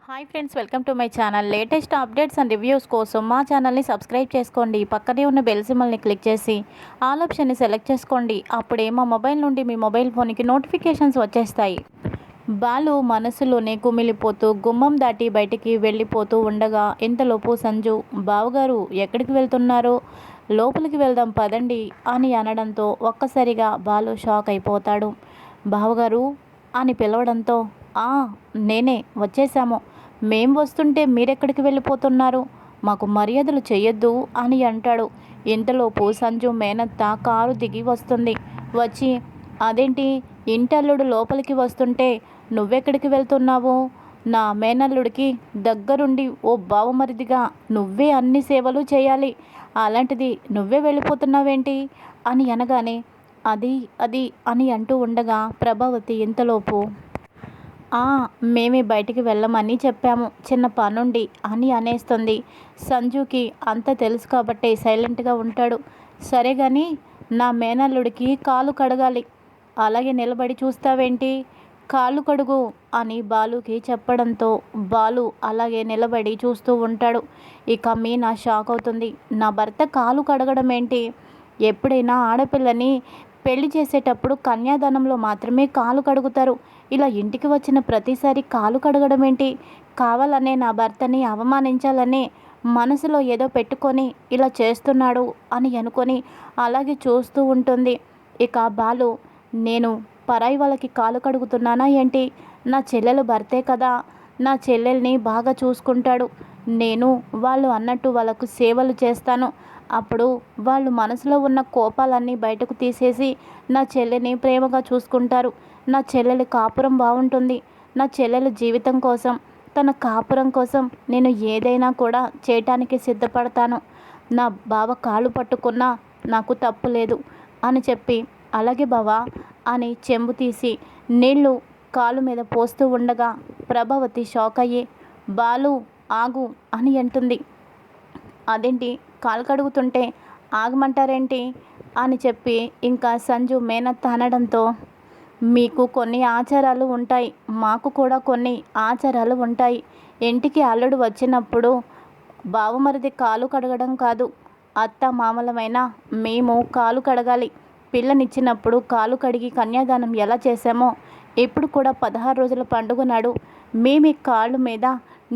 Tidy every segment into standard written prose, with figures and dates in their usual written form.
Hi friends, welcome to my channel. Latest updates and reviews కోసం మా ఛానల్ని subscribe చేసుకోండి. పక్కనే ఉన్న బెల్ సింబల్ని క్లిక్ చేసి ఆల్ ఆప్షన్ని సెలెక్ట్ చేసుకోండి. అప్పుడే మా మొబైల్ నుండి మీ మొబైల్ ఫోన్కి నోటిఫికేషన్స్ వచ్చేస్తాయి. బాలు మనసులోనే కుమిలిపోతూ గుమ్మం దాటి బయటికి వెళ్ళిపోతూ ఉండగా ఇంతలోపు సంజు, బావగారు ఎక్కడికి వెళ్తున్నారో లోపలికి వెళ్దాం పదండి అని అనడంతో ఒక్కసారిగా బాలు షాక్ అయిపోతాడు. బావగారు అని పిలవడంతో ఆ నేనే వచ్చేసాము. మేం వస్తుంటే మీరెక్కడికి వెళ్ళిపోతున్నారు? మాకు మర్యాదలు చెయ్యొద్దు అని అంటాడు. ఇంతలోపు సంజు మేనత్త కారు దిగి వస్తుంది. వచ్చి అదేంటి ఇంటల్లుడు లోపలికి వస్తుంటే నువ్వెక్కడికి వెళ్తున్నావు? నా మేనల్లుడికి దగ్గరుండి ఓ బావమరిదిగా నువ్వే అన్ని సేవలు చేయాలి, అలాంటిది నువ్వే వెళ్ళిపోతున్నావేంటి అని అనగానే అది అది అని అంటూ ఉండగా ప్రభావతి ఇంతలోపు మేమే బయటికి వెళ్ళమని చెప్పాము, చిన్న పనుండి అని అనేస్తుంది. సంజుకి అంత తెలుసు కాబట్టి సైలెంట్గా ఉంటాడు. సరే కానీ నా మేనల్లుడికి కాలు కడగాలి, అలాగే నిలబడి చూస్తావేంటి, కాళ్ళు కడుగు అని బాలుకి చెప్పడంతో బాలు అలాగే నిలబడి చూస్తూ ఉంటాడు. ఇక మీనా షాక్ అవుతుంది. నా భర్త కాలు కడగడం ఏంటి? ఎప్పుడైనా ఆడపిల్లని పెళ్లి చేసేటప్పుడు కన్యాదానంలో మాత్రమే కాలు కడుగుతారు. ఇలా ఇంటికి వచ్చిన ప్రతిసారి కాలు కడగడం ఏంటి? కావాలనే నా భర్తని అవమానించాలనే మనసులో ఏదో పెట్టుకొని ఇలా చేస్తున్నాడు అని అనుకొని అలాగే చూస్తూ ఉంటుంది. ఇక బాలు, నేను పరాయి వాళ్ళకి కాలు కడుగుతున్నానా ఏంటి? నా చెల్లెలు భర్తే కదా, నా చెల్లెల్ని బాగా చూసుకుంటాడు. నేను వాళ్ళు అన్నట్టు వాళ్ళకు సేవలు చేస్తాను. అప్పుడు వాళ్ళు మనసులో ఉన్న కోపాలన్నీ బయటకు తీసేసి నా చెల్లెని ప్రేమగా చూసుకుంటారు. నా చెల్లెలి కాపురం బాగుంటుంది. నా చెల్లెల జీవితం కోసం, తన కాపురం కోసం నేను ఏదైనా కూడా చేయటానికి సిద్ధపడతాను. నా బావ కాళ్ళు పట్టుకున్నా నాకు తప్పు లేదు అని చెప్పి అలాగే బావా అని చెంబు తీసి నీళ్లు కాలు మీద పోస్తూ ఉండగా ప్రభావతి షాక్ అయ్యి బాలు ఆగు అని అంటుంది. అదేంటి కాలు కడుగుతుంటే ఆగమంటారేంటి అని చెప్పి ఇంకా సంజు మేనత్త అనడంతో మీకు కొన్ని ఆచారాలు ఉంటాయి, మాకు కూడా కొన్ని ఆచారాలు ఉంటాయి. ఇంటికి అల్లుడు వచ్చినప్పుడు బావమరిది కాలు కడగడం కాదు, అత్త మామలమైన మేము కాలు కడగాలి. పిల్లనిచ్చినప్పుడు కాలు కడిగి కన్యాదానం ఎలా చేశామో ఇప్పుడు కూడా 16 రోజుల పండుగ నాడు మేము కాళ్ళు మీద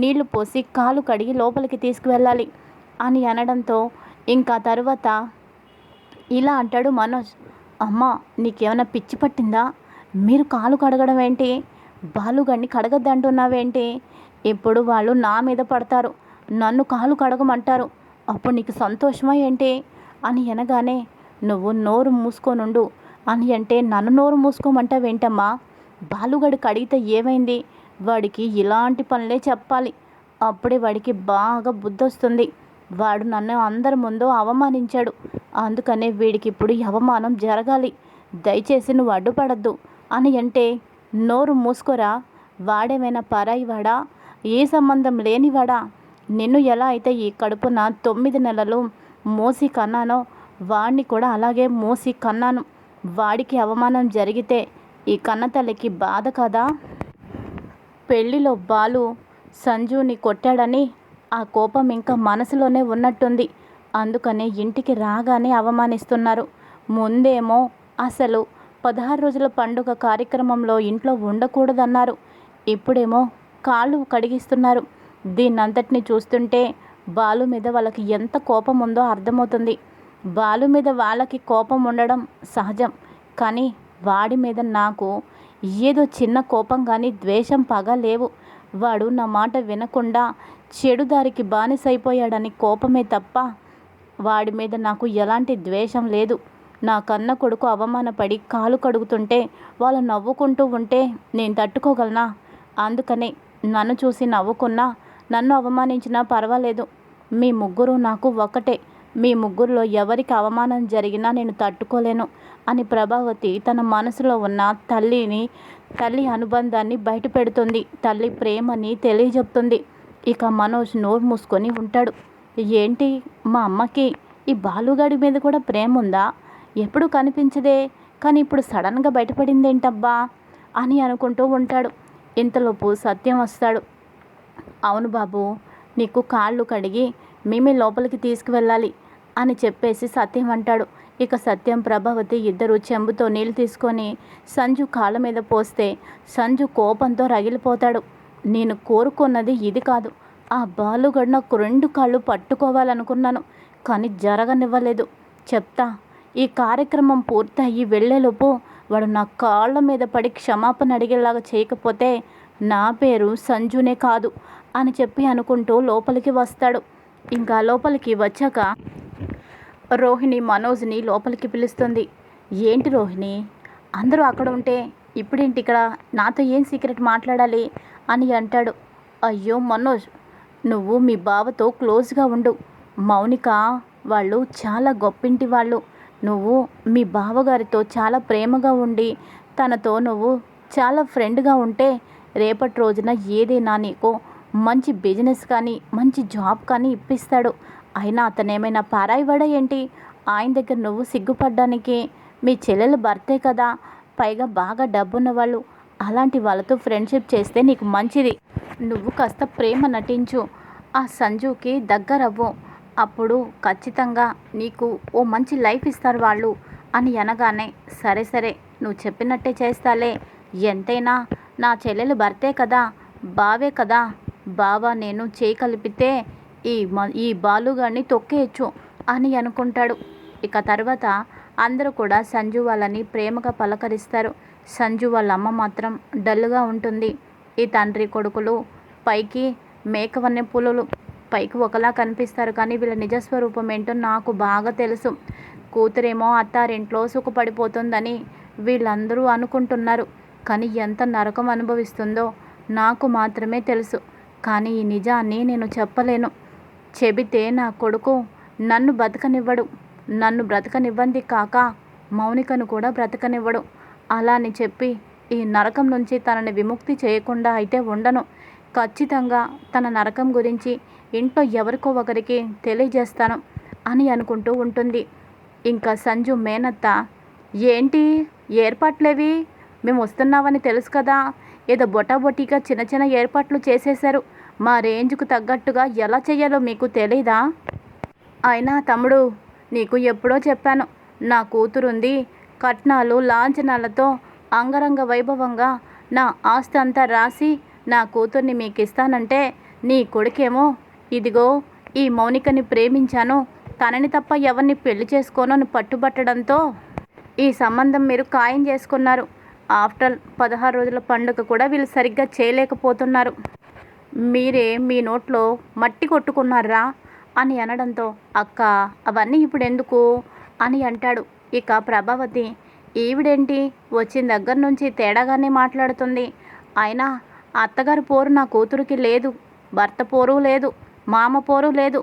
నీళ్లు పోసి కాలు కడిగి లోపలికి తీసుకువెళ్ళాలి అని అనడంతో ఇంకా తర్వాత ఇలా అంటాడు మనోజ్. అమ్మ, నీకేమైనా పిచ్చి పట్టిందా? మీరు కాలు కడగడం ఏంటి? బాలుగాడిని కడగద్దంటున్నావేంటి? ఇప్పుడు వాళ్ళు నా మీద పడతారు, నన్ను కాలు కడగమంటారు, అప్పుడు నీకు సంతోషమా ఏంటి అని అనగానే నువ్వు నోరు మూసుకోనుండు అని అంటే నన్ను నోరు మూసుకోమంటావేంటమ్మా? బాలుగాడు కడిగితే ఏమైంది? వాడికి ఇలాంటి పనులే చెప్పాలి, అప్పుడే వాడికి బాగా బుద్ధి వస్తుంది. వాడు నన్ను అందరి ముందు అవమానించాడు, అందుకనే వీడికి ఇప్పుడు అవమానం జరగాలి. దయచేసి నువ్వు అడ్డుపడద్దు అని అంటే నోరు మూసుకోరా, వాడేమైనా పరాయి వాడా, ఏ సంబంధం లేనివాడా? నిన్ను ఎలా అయితే ఈ కడుపున 9 నెలలు మోసి కన్నానో వాడిని కూడా అలాగే మోసి కన్నాను. వాడికి అవమానం జరిగితే ఈ కన్నతల్లికి బాధ కదా. పెళ్లిలో బాలు సంజుని కొట్టాడని ఆ కోపం ఇంకా మనసులోనే ఉన్నట్టుంది. అందుకనే ఇంటికి రాగానే అవమానిస్తున్నారు. ముందేమో అసలు 16 రోజుల పండుగ కార్యక్రమంలో ఇంట్లో ఉండకూడదన్నారు, ఇప్పుడేమో కాళ్ళు కడిగిస్తున్నారు. దీన్నంతటిని చూస్తుంటే బాలు మీద వాళ్ళకి ఎంత కోపం ఉందో అర్థమవుతుంది. బాలు మీద వాళ్ళకి కోపం ఉండడం సహజం, కానీ వాడి మీద నాకు ఏదో చిన్న కోపం కానీ ద్వేషం పగ లేవు. వాడు నా మాట వినకుండా చెడు దారికి బానిసైపోయాడని కోపమే తప్ప వాడి మీద నాకు ఎలాంటి ద్వేషం లేదు. నా కన్న కొడుకు అవమానపడి కాలు కడుగుతుంటే వాళ్ళు నవ్వుకుంటూ ఉంటే నేను తట్టుకోగలనా? అందుకనే నన్ను చూసి నవ్వుకున్నా, నన్ను అవమానించినా పర్వాలేదు. మీ ముగ్గురు నాకు ఒక్కటే. మీ ముగ్గురులో ఎవరికి అవమానం జరిగినా నేను తట్టుకోలేను అని ప్రభావతి తన మనసులో ఉన్న తల్లి అనుబంధాన్ని బయట పెడుతుంది. తల్లి ప్రేమని తెలియజెప్తుంది. ఇక మనోజ్ నోరు మూసుకొని ఉంటాడు. ఏంటి, మా అమ్మకి ఈ బాలుగాడి మీద కూడా ప్రేమ ఉందా? ఎప్పుడు కనిపించదే, కానీ ఇప్పుడు సడన్గా బయటపడిందేంటబ్బా అని అనుకుంటూ ఉంటాడు. ఇంతలోపు సత్యం వస్తాడు. అవును బాబు, నీకు కాళ్ళు కడిగి మేమే లోపలికి తీసుకువెళ్ళాలి అని చెప్పేసి సత్యం అంటాడు. ఇక సత్యం ప్రభావతి ఇద్దరు చెంబుతో నీళ్ళు తీసుకొని సంజు కాళ్ళ మీద పోస్తే సంజు కోపంతో రగిలిపోతాడు. నేను కోరుకున్నది ఇది కాదు. ఆ బాలుగడు నాకు 2 కాళ్ళు పట్టుకోవాలనుకున్నాను, కానీ జరగనివ్వలేదు. చెప్తా, ఈ కార్యక్రమం పూర్తయి వెళ్ళేలోపు వాడు నా కాళ్ళ మీద పడి క్షమాపణ అడిగేలాగా చేయకపోతే నా పేరు సంజునే కాదు అని చెప్పి అనుకుంటూ లోపలికి వస్తాడు. ఇంకా లోపలికి వచ్చాక రోహిణి మనోజ్ని లోపలికి పిలుస్తుంది. ఏంటి రోహిణి, అందరూ అక్కడ ఉంటే ఇప్పుడేంటి ఇక్కడ నాతో ఏం సీక్రెట్ మాట్లాడాలి అని అంటాడు. అయ్యో మనోజ్, నువ్వు మీ బావతో క్లోజ్గా ఉండు. మౌనిక వాళ్ళు చాలా గొప్పింటి వాళ్ళు. నువ్వు మీ బావగారితో చాలా ప్రేమగా ఉండి తనతో నువ్వు చాలా ఫ్రెండ్గా ఉంటే రేపటి రోజున ఏదైనా నీకు మంచి బిజినెస్ కానీ మంచి జాబ్ కానీ ఇప్పిస్తాడు. అయినా అతనేమైనా పారాయివాడా ఏంటి? ఆయన దగ్గర నువ్వు సిగ్గుపడ్డానికి? మీ చెల్లెలు భర్తే కదా, పైగా బాగా డబ్బున్న వాళ్ళు. అలాంటి వాళ్ళతో ఫ్రెండ్షిప్ చేస్తే నీకు మంచిది. నువ్వు కాస్త ప్రేమ నటించు, ఆ సంజుకి దగ్గరవ్వు. అప్పుడు ఖచ్చితంగా నీకు ఓ మంచి లైఫ్ ఇస్తారు వాళ్ళు అని అనగానే, సరే సరే నువ్వు చెప్పినట్టే చేస్తాలే. ఎంతైనా నా చెల్లెలు భర్తే కదా, బావే కదా. బావ నేను చేయి కలిపితే ఈ బాలుగాడిని తొక్కేయచ్చు అని అనుకుంటాడు. ఇక తర్వాత అందరూ కూడా సంజు వాళ్ళని ప్రేమగా పలకరిస్తారు. సంజు వాళ్ళ అమ్మ మాత్రం డల్గా ఉంటుంది. ఈ తండ్రి కొడుకులు పైకి మేకవన్నె పులులు, పైకి ఒకలా కనిపిస్తారు, కానీ వీళ్ళ నిజస్వరూపం ఏంటో నాకు బాగా తెలుసు. కూతురేమో అత్తారింట్లో సుఖపడిపోతుందని వీళ్ళందరూ అనుకుంటున్నారు, కానీ ఎంత నరకం అనుభవిస్తుందో నాకు మాత్రమే తెలుసు. కానీ ఈ నిజాన్ని నేను చెప్పలేను. చెబితే నా కొడుకు నన్ను బ్రతకనివ్వడు. నన్ను బ్రతకనివ్వంది కాక మౌనికను కూడా బ్రతకనివ్వడు. అలా అని చెప్పి ఈ నరకం నుంచి తనని విముక్తి చేయకుండా అయితే ఉండను. ఖచ్చితంగా తన నరకం గురించి ఇంట్లో ఎవరికో ఒకరికి తెలియజేస్తాను అని అనుకుంటూ ఉంటుంది. ఇంకా సంజు మేనత్త, ఏంటి ఏర్పాట్లేవి? మేము వస్తున్నామని తెలుసు కదా, ఏదో బొటాబొటీగా చిన్న చిన్న ఏర్పాట్లు చేసేశారు. మా రేంజ్కు తగ్గట్టుగా ఎలా చేయాలో మీకు తెలీదా? అయినా తమ్ముడు, నీకు ఎప్పుడో చెప్పాను, నా కూతురుంది. కట్నాలు లాంఛనాలతో అంగరంగ వైభవంగా నా ఆస్తి అంతా రాసి నా కూతుర్ని మీకు ఇస్తానంటే నీ కొడుకేమో ఇదిగో ఈ మౌనికని ప్రేమించాను, తనని తప్ప ఎవరిని పెళ్లి చేసుకోనని పట్టుబట్టడంతో ఈ సంబంధం మీరు ఖాయం చేసుకున్నారు. ఆఫ్టర్ 16 రోజుల పండుగ కూడా వీళ్ళు సరిగ్గా చేయలేకపోతున్నారు. మీరే మీ నోట్లో మట్టి కొట్టుకున్నారా అని అనడంతో, అక్క అవన్నీ ఇప్పుడు ఎందుకు అని అంటాడు. ఇక ప్రభావతి, ఈవిడేంటి వచ్చిన దగ్గర నుంచి తేడాగానే మాట్లాడుతుంది. అయినా అత్తగారి పోరు నా కూతురికి లేదు, భర్త పోరు లేదు, మామ పోరు లేదు.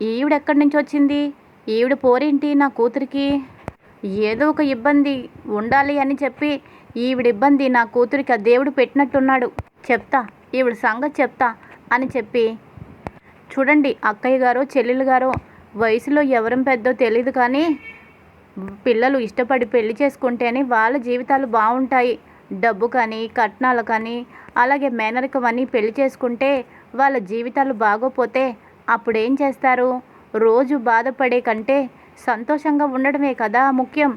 ఈవిడెక్కడి నుంచి వచ్చింది? ఈవిడ పోరేంటి నా కూతురికి? ఏదో ఒక ఇబ్బంది ఉండాలి అని చెప్పి ఈవిడ ఇబ్బంది నా కూతురికి ఆ దేవుడు పెట్టినట్టున్నాడు. చెప్తా, ఈవిడ సంగతి చెప్తా అని చెప్పి, చూడండి అక్కయ్య గారో చెల్లెలు గారో, వయసులో ఎవరం పెద్దో తెలియదు, కానీ పిల్లలు ఇష్టపడి పెళ్లి చేసుకుంటేనే వాళ్ళ జీవితాలు బాగుంటాయి. డబ్బు కానీ కట్నాలు కానీ అలాగే మేనరికమని పెళ్లి చేసుకుంటే వాళ్ళ జీవితాలు బాగోపోతే అప్పుడేం చేస్తారు? రోజు బాధపడే కంటే సంతోషంగా ఉండడమే కదా ముఖ్యం.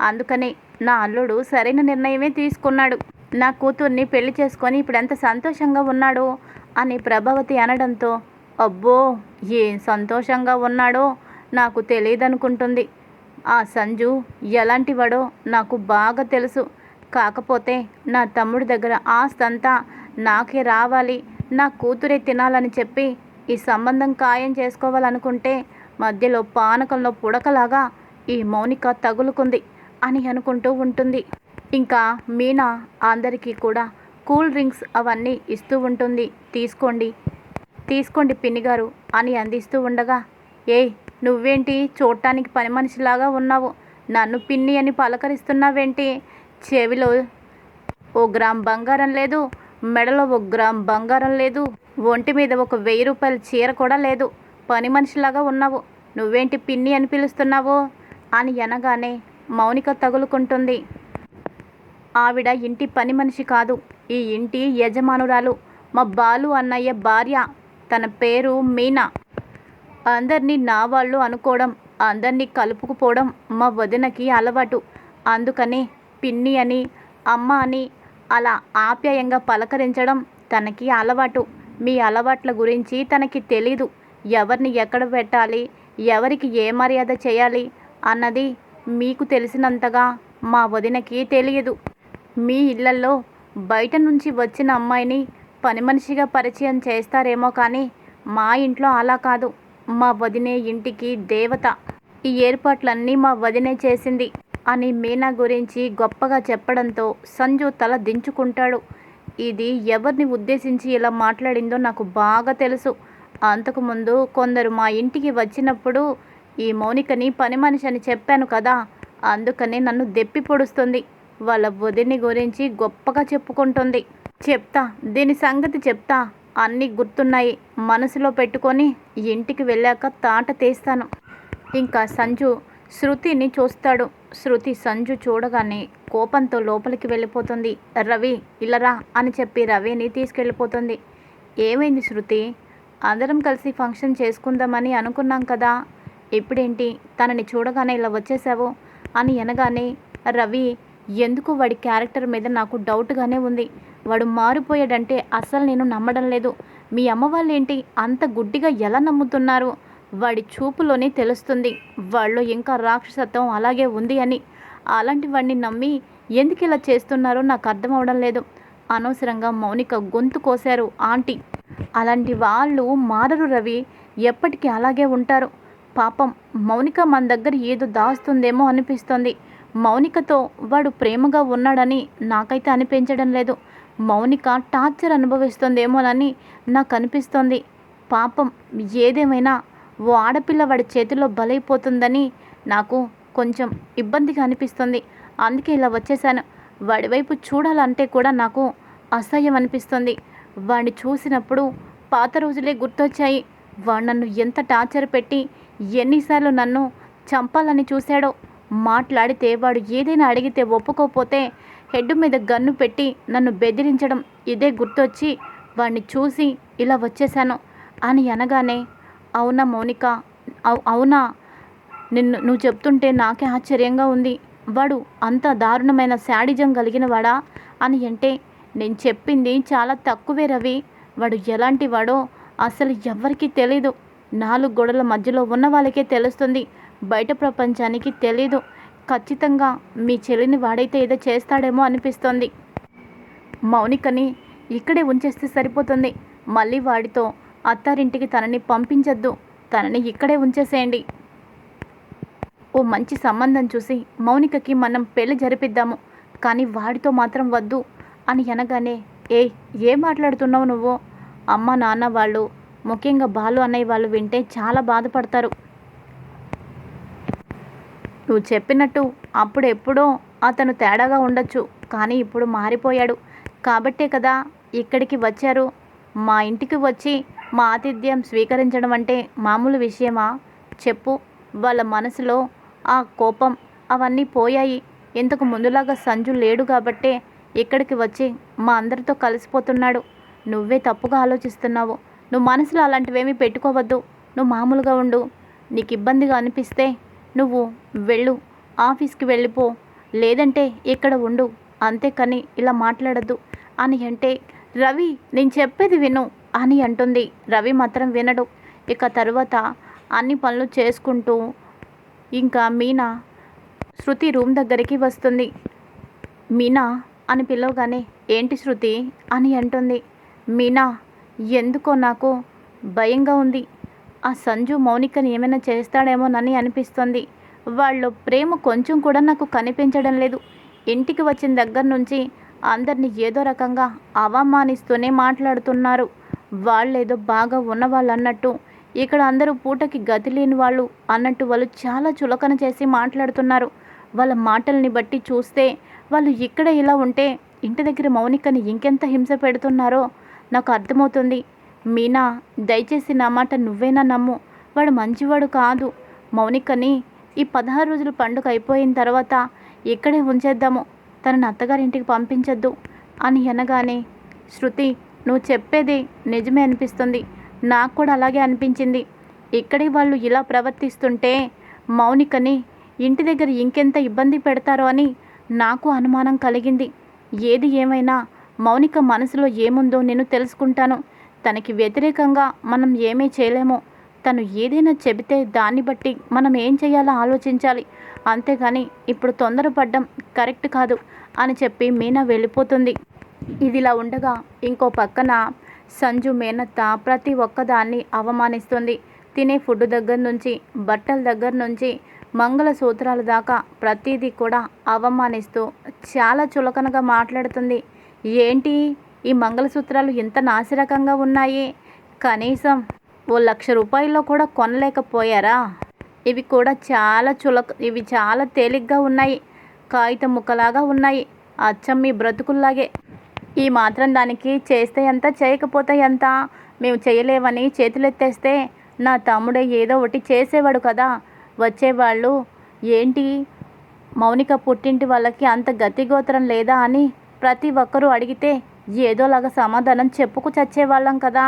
అందుకని నా అల్లుడు సరైన నిర్ణయమే తీసుకున్నాడు. నా కూతుర్ని పెళ్లి చేసుకొని ఇప్పుడు ఎంత సంతోషంగా ఉన్నాడు అని ప్రభావతి అనడంతో, అబ్బో ఏం సంతోషంగా ఉన్నాడో నాకు తెలియదనుకుంటుంది. ఆ సంజు ఎలాంటివాడో నాకు బాగా తెలుసు. కాకపోతే నా తమ్ముడి దగ్గర ఆస్తి అంతా నాకే రావాలి, నా కూతురే తినాలని చెప్పి ఈ సంబంధం ఖాయం చేసుకోవాలనుకుంటే మధ్యలో పానకంలో పుడకలాగా ఈ మౌనిక తగులుకుంది అని అనుకుంటూ ఉంటుంది. ఇంకా మీనా అందరికీ కూడా కూల్ డ్రింక్స్ అవన్నీ ఇస్తూ ఉంటుంది. తీసుకోండి పిన్నిగారు అని అందిస్తూ ఉండగా, ఏయ్ నువ్వేంటి చూడటానికి పని మనిషిలాగా ఉన్నావు, నన్ను పిన్ని అని పలకరిస్తున్నావేంటి? చెవిలో 1 గ్రామ్ బంగారం లేదు, మెడలో 1 గ్రామ్ బంగారం లేదు, ఒంటి మీద ఒక 1000 రూపాయల చీర కూడా లేదు, పని మనిషిలాగా ఉన్నావు, నువ్వేంటి పిన్ని అని పిలుస్తున్నావు అని అనగానే మౌనిక తగులుకుంటుంది. ఆవిడ ఇంటి పని మనిషి కాదు, ఈ ఇంటి యజమానురాలు. మా బాలు అన్నయ్య భార్య. తన పేరు మీనా. అందరినీ నా వాళ్ళు అనుకోవడం, అందరినీ కలుపుకుపోవడం మా వదినకి అలవాటు. అందుకని పిన్ని అని, అమ్మ అని అలా ఆప్యాయంగా పలకరించడం తనకి అలవాటు. మీ అలవాట్ల గురించి తనకి తెలీదు. ఎవరిని ఎక్కడ పెట్టాలి, ఎవరికి ఏ మర్యాద చేయాలి అన్నది మీకు తెలిసినంతగా మా వదినకి తెలియదు. మీ ఇళ్లల్లో బయట నుంచి వచ్చిన అమ్మాయిని పని మనిషిగా పరిచయం చేస్తారేమో కానీ మా ఇంట్లో అలా కాదు. మా వదినే ఇంటికి దేవత. ఈ ఏర్పాట్లన్నీ మా వదినే చేసింది అని మీనా గురించి గొప్పగా చెప్పడంతో సంజు తల దించుకుంటాడు. ఇది ఎవరిని ఉద్దేశించి ఇలా మాట్లాడిందో నాకు బాగా తెలుసు. అంతకుముందు కొందరు మా ఇంటికి వచ్చినప్పుడు ఈ మౌనికని పని మనిషి అని చెప్పాను కదా, అందుకని నన్ను దెప్పి పొడుస్తుంది. వాళ్ళ వదిని గురించి గొప్పగా చెప్పుకుంటుంది. చెప్తా, దీని సంగతి చెప్తా. అన్నీ గుర్తున్నాయి. మనసులో పెట్టుకొని ఇంటికి వెళ్ళాక తాట తీస్తాను. ఇంకా సంజు శృతిని చూస్తాడు. శృతి సంజు చూడగానే కోపంతో లోపలికి వెళ్ళిపోతుంది. రవి ఇల్లరా అని చెప్పి రవిని తీసుకెళ్ళిపోతుంది. ఏమైంది శృతి? అందరం కలిసి ఫంక్షన్ చేసుకుందామని అనుకున్నాం కదా, ఇప్పుడేంటి తనని చూడగానే ఇలా వచ్చేసావు అని అనగానే రవి, ఎందుకు వాడి క్యారెక్టర్ మీద నాకు డౌట్గానే ఉంది. వాడు మారిపోయాడంటే అస్సలు నేను నమ్మడం లేదు. మీ అమ్మ వాళ్ళేంటి అంత గుడ్డిగా ఎలా నమ్ముతున్నారు? వాడి చూపులోనే తెలుస్తుంది వాళ్ళు ఇంకా రాక్షసత్వం అలాగే ఉంది అని. అలాంటి వాడిని నమ్మి ఎందుకు ఇలా చేస్తున్నారో నాకు అర్థం అవడం లేదు. అనవసరంగా మౌనిక గొంతు కోశారు ఆంటీ. అలాంటి వాళ్ళు మారరు రవి, ఎప్పటికీ అలాగే ఉంటారు. పాపం మౌనిక మన దగ్గర ఏదో దాస్తుందేమో అనిపిస్తుంది. మౌనికతో వాడు ప్రేమగా ఉన్నాడని నాకైతే అనిపించడం లేదు. మౌనిక టార్చర్ అనుభవిస్తుందేమోనని నాకు అనిపిస్తోంది. పాపం ఏదేమైనా ఓ ఆడపిల్ల వాడి చేతిలో బలైపోతుందని నాకు కొంచెం ఇబ్బందిగా అనిపిస్తుంది. అందుకే ఇలా వచ్చేసాను. వాడి వైపు చూడాలంటే కూడా నాకు అసహ్యం అనిపిస్తుంది. వాడిని చూసినప్పుడు పాత రోజులే గుర్తొచ్చాయి. వాడు నన్ను ఎంత టార్చర్ పెట్టి ఎన్నిసార్లు నన్ను చంపాలని చూశాడో. మాట్లాడితే వాడు ఏదైనా అడిగితే ఒప్పుకోకపోతే హెడ్ మీద గన్ను పెట్టి నన్ను బెదిరించడం ఇదే గుర్తొచ్చి వాడిని చూసి ఇలా వచ్చేసాను అని అనగానే, అవునా మౌనిక, అవునా, నువ్వు చెప్తుంటే నాకే ఆశ్చర్యంగా ఉంది. వాడు అంత దారుణమైన శాడిజం కలిగిన వాడా అని అంటే నేను చెప్పింది చాలా తక్కువే రవి. వాడు ఎలాంటి వాడో అసలు ఎవ్వరికీ తెలీదు. 4 గోడల మధ్యలో ఉన్న వాళ్ళకే తెలుస్తుంది, బయట ప్రపంచానికి తెలీదు. ఖచ్చితంగా మీ చెల్లిని వాడైతే ఏదో చేస్తాడేమో అనిపిస్తోంది. మౌనికని ఇక్కడే ఉంచేస్తే సరిపోతుంది. మళ్ళీ వాడితో అత్తారింటికి తనని పంపించద్దు. తనని ఇక్కడే ఉంచేసేయండి. ఓ మంచి సంబంధం చూసి మౌనికకి మనం పెళ్లి జరిపిద్దాము, కానీ వాడితో మాత్రం వద్దు అని అనగానే, ఏం మాట్లాడుతున్నావు నువ్వు? అమ్మ నాన్న వాళ్ళు, ముఖ్యంగా బాలు అన్నయ్య వాళ్ళు వింటే చాలా బాధపడతారు. నువ్వు చెప్పినట్టు అప్పుడెప్పుడో అతను తేడాగా ఉండొచ్చు, కానీ ఇప్పుడు మారిపోయాడు. కాబట్టే కదా ఇక్కడికి వచ్చారు. మా ఇంటికి వచ్చి మా ఆతిథ్యం స్వీకరించడం అంటే మామూలు విషయమా చెప్పు? వాళ్ళ మనసులో ఆ కోపం అవన్నీ పోయాయి. ఇంతకు ముందులాగా సంజు లేడు కాబట్టే ఇక్కడికి వచ్చి మా అందరితో కలిసిపోతున్నాడు. నువ్వే తప్పుగా ఆలోచిస్తున్నావు. నువ్వు మనసులో అలాంటివేమీ పెట్టుకోవద్దు. నువ్వు మామూలుగా ఉండు. నీకు ఇబ్బందిగా అనిపిస్తే నువ్వు వెళ్ళు, ఆఫీస్కి వెళ్ళిపో, లేదంటే ఇక్కడ ఉండు, అంతేకాని ఇలా మాట్లాడద్దు అని అంటే, రవి నేను చెప్పేది విను అని అంటుంది. రవి మాత్రం వినడు. ఇక తర్వాత అన్ని పనులు చేసుకుంటూ ఇంకా మీనా శృతి రూమ్ దగ్గరికి వస్తుంది. మీనా అని పిలవగానే, ఏంటి శృతి అని అంటుంది. మీనా, ఎందుకో నాకు భయంగా ఉంది. ఆ సంజు మౌనికని ఏమైనా చేస్తాడేమోనని అనిపిస్తుంది. వాళ్ళ ప్రేమ కొంచెం కూడా నాకు కనిపించడం లేదు. ఇంటికి వచ్చిన దగ్గర నుంచి అందరినీ ఏదో రకంగా అవమానిస్తూనే మాట్లాడుతున్నారు. వాళ్ళేదో బాగా ఉన్నవాళ్ళు అన్నట్టు, ఇక్కడ అందరూ పూటకి గతి లేని వాళ్ళు అన్నట్టు వాళ్ళు చాలా చులకన చేసి మాట్లాడుతున్నారు. వాళ్ళ మాటల్ని బట్టి చూస్తే వాళ్ళు ఇక్కడ ఇలా ఉంటే ఇంటి దగ్గర మౌనికని ఇంకెంత హింస పెడుతున్నారో నాకు అర్థమవుతుంది. మీనా, దయచేసి నా మాట నువ్వేనా నమ్ము. వాడు మంచివాడు కాదు. మౌనికని ఈ 16 రోజుల పండుగ అయిపోయిన తర్వాత ఇక్కడే ఉంచేద్దాము, తనని అత్తగారింటికి పంపించద్దు అని అనగానే, శృతి నువ్వు చెప్పేది నిజమే అనిపిస్తుంది. నాకు కూడా అలాగే అనిపించింది. ఇక్కడి వాళ్ళు ఇలా ప్రవర్తిస్తుంటే మౌనికని ఇంటి దగ్గర ఇంకెంత ఇబ్బంది పెడతారో అని నాకు అనుమానం కలిగింది. ఏది ఏమైనా మౌనిక మనసులో ఏముందో నేను తెలుసుకుంటాను. తనకి వ్యతిరేకంగా మనం ఏమీ చేయలేము. తను ఏదైనా చెబితే దాన్ని బట్టి మనం ఏం చేయాలో ఆలోచించాలి. అంతేగాని ఇప్పుడు తొందరపడ్డం కరెక్ట్ కాదు అని చెప్పి మీనా వెళ్ళిపోతుంది. ఇదిలా ఉండగా ఇంకో పక్కన సంజు మేనత్త ప్రతి ఒక్కదాన్ని అవమానిస్తుంది. తినే ఫుడ్ దగ్గర నుంచి, బట్టల దగ్గర నుంచి, మంగళసూత్రాల దాకా ప్రతిదీ కూడా అవమానిస్తూ చాలా చులకనగా మాట్లాడుతుంది. ఏంటి ఈ మంగళసూత్రాలు ఇంత నాసిరకంగా ఉన్నాయి? కనీసం ఓ 1,00,000 రూపాయల్లో కూడా కొనలేకపోయారా? ఇవి కూడా ఇవి చాలా తేలిగ్గా ఉన్నాయి. కాగితం ముక్కలాగా ఉన్నాయి. అచ్చం మీ బ్రతుకుల్లాగే. ఈ మాత్రం దానికి చేస్తే ఎంత, చేయకపోతే ఎంత? మేము చేయలేమని చేతులెత్తేస్తే నా తమ్ముడే ఏదో ఒకటి చేసేవాడు కదా. వచ్చేవాళ్ళు ఏంటి మౌనిక పుట్టింటి వాళ్ళకి అంత గతిగోత్రం లేదా అని ప్రతి ఒక్కరూ అడిగితే ఏదోలాగా సమాధానం చెప్పుకు చచ్చేవాళ్ళం కదా.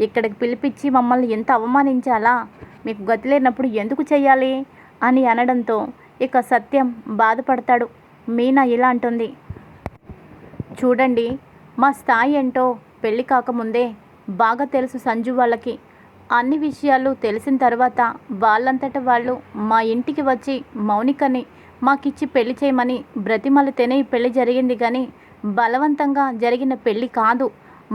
ఇక్కడికి పిలిపించి మమ్మల్ని ఎంత అవమానించాలా? మీకు గతి లేనప్పుడు ఎందుకు చెయ్యాలి అని అనడంతో ఇక సత్యం బాధపడతాడు. మీనా ఇలా అంటుంది, చూడండి మా స్థాయి ఏంటో పెళ్ళి కాకముందే బాగా తెలుసు సంజు వాళ్ళకి. అన్ని విషయాలు తెలిసిన తర్వాత వాళ్ళంతట వాళ్ళు మా ఇంటికి వచ్చి మౌనికని మాకిచ్చి పెళ్లి చేయమని బ్రతిమలితేనే ఈ పెళ్లి జరిగింది కానీ బలవంతంగా జరిగిన పెళ్లి కాదు.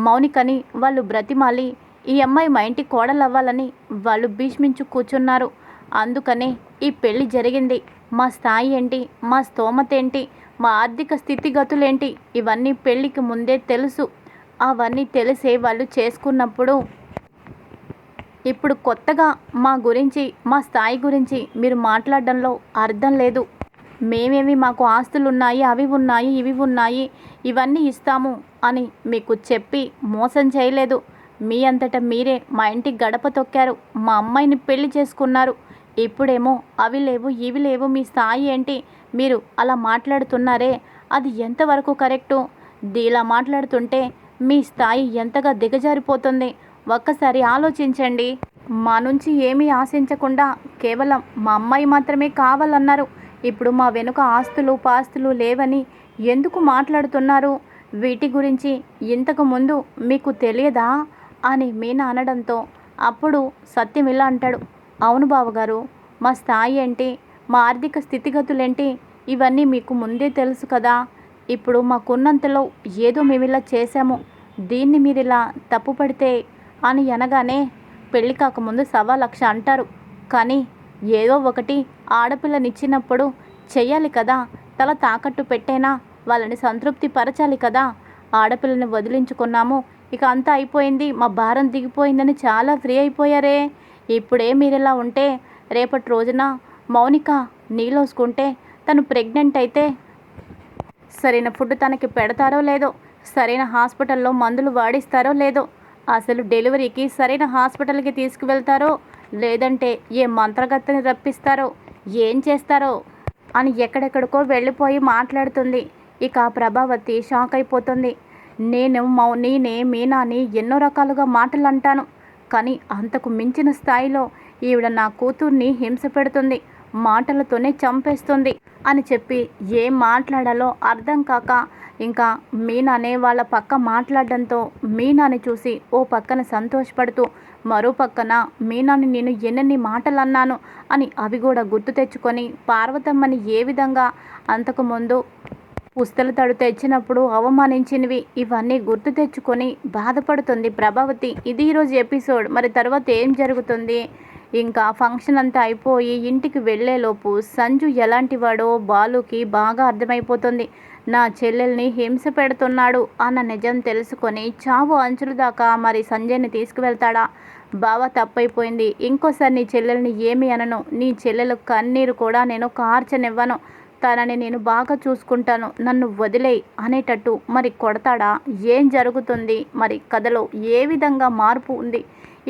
మౌనికని వాళ్ళు బ్రతిమాలి ఈ అమ్మాయి మా ఇంటి కోడలవ్వాలని వాళ్ళు భీష్మించు కూర్చున్నారు. అందుకనే ఈ పెళ్లి జరిగింది. మా స్థాయి ఏంటి, మా స్తోమత ఏంటి, మా ఆర్థిక స్థితిగతులేంటి ఇవన్నీ పెళ్ళికి ముందే తెలుసు. అవన్నీ తెలిసే వాళ్ళు చేసుకున్నప్పుడు ఇప్పుడు కొత్తగా మా గురించి, మా స్థాయి గురించి మీరు మాట్లాడడంలో అర్థం లేదు. మేమేమి మాకు ఆస్తులు ఉన్నాయి, అవి ఉన్నాయి, ఇవి ఉన్నాయి, ఇవన్నీ ఇస్తాము అని మీకు చెప్పి మోసం చేయలేదు. మీ అంతట మీరే మా ఇంటికి గడప తొక్కారు. మా అమ్మాయిని పెళ్లి చేసుకున్నారు. ఇప్పుడేమో అవి లేవు, ఇవి లేవు, మీ స్థాయి ఏంటి, మీరు అలా మాట్లాడుతున్నారే అది ఎంతవరకు కరెక్టు? ఇలా మాట్లాడుతుంటే మీ స్థాయి ఎంతగా దిగజారిపోతుంది. ఒక్కసారి ఆలోచించండి. మా నుంచి ఏమీ ఆశించకుండా కేవలం మా అమ్మాయి మాత్రమే కావాలన్నారు. ఇప్పుడు మా వెనుక ఆస్తులు పాస్తులు లేవని ఎందుకు మాట్లాడుతున్నారు? వీటి గురించి ఇంతకు ముందు మీకు తెలియదా అని మీనా అనడంతో అప్పుడు సత్యం ఇలా అంటాడు, అవును బావగారు, మా స్థాయి ఏంటి, మా ఆర్థిక స్థితిగతులేంటి ఇవన్నీ మీకు ముందే తెలుసు కదా. ఇప్పుడు మాకున్నంతలో ఏదో మేము ఇలా చేశాము, దీన్ని మీరు ఇలా తప్పుపడితే అని అనగానే పెళ్ళి కాకముందు 1,00,000 అంటారు. కానీ ఏదో ఒకటి ఆడపిల్లనిచ్చినప్పుడు చెయ్యాలి కదా. తల తాకట్టు పెట్టైనా వాళ్ళని సంతృప్తి పరచాలి కదా. ఆడపిల్లని వదిలించుకున్నాము, ఇక అంతా అయిపోయింది, మా భారం దిగిపోయిందని చాలా ఫ్రీ అయిపోయారే. ఇప్పుడే మీరు ఇలా ఉంటే రేపటి రోజున మౌనిక నీలోసుకుంటే తను ప్రెగ్నెంట్ అయితే సరైన ఫుడ్ తనకి పెడతారో లేదో, సరైన హాస్పిటల్లో మందులు వాడిస్తారో లేదో, అసలు డెలివరీకి సరైన హాస్పిటల్కి తీసుకువెళ్తారో లేదంటే ఏ మంత్రగత్తెని రప్పిస్తారో, ఏం చేస్తారో అని ఎక్కడెక్కడికో వెళ్ళిపోయి మాట్లాడుతుంది. ఇక ప్రభావతి షాక్ అయిపోతుంది. నేనే మీనాని ఎన్నో రకాలుగా మాటలు అంటాను, కానీ అంతకు మించిన స్థాయిలో ఈవిడ నా కూతుర్ని హింస పెడుతుంది, మాటలతోనే చంపేస్తుంది అని చెప్పి ఏం మాట్లాడాలో అర్థం కాక ఇంకా మీనానే వాళ్ళ పక్క మాట్లాడడంతో మీనాని చూసి ఓ పక్కన సంతోషపడుతూ మరో పక్కన మీనాని నేను ఎన్నెన్ని మాటలు అన్నాను అని అవి కూడా గుర్తు తెచ్చుకొని పార్వతమ్మని ఏ విధంగా అంతకుముందు పుస్తల తడు తెచ్చినప్పుడు అవమానించినవి ఇవన్నీ గుర్తు తెచ్చుకొని బాధపడుతుంది ప్రభావతి. ఇది ఈరోజు ఎపిసోడ్. మరి తర్వాత ఏం జరుగుతుంది? ఇంకా ఫంక్షన్ అంతా అయిపోయి ఇంటికి వెళ్ళేలోపు సంజు ఎలాంటి వాడో బాలుకి బాగా అర్థమైపోతుంది. నా చెల్లెల్ని హింస పెడుతున్నాడు అన్న నిజం తెలుసుకొని చావు అంచుల దాకా మరి సంజయ్ని తీసుకువెళ్తాడా? బావ తప్పైపోయింది, ఇంకోసారి నీ చెల్లెల్ని ఏమి అనను, నీ చెల్లెలు కన్నీరు కూడా నేను కార్చనివ్వను, తనని నేను బాగా చూసుకుంటాను, నన్ను వదిలేయి అనేటట్టు మరి కొడతాడా? ఏం జరుగుతుంది? మరి కథలో ఏ విధంగా మార్పు ఉంది?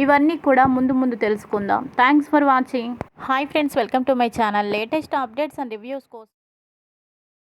ఇవన్నీ కూడా ముందు తెలుసుకుందాం. Thanks for watching. Hi friends, welcome to my channel. Latest updates and reviews కోసం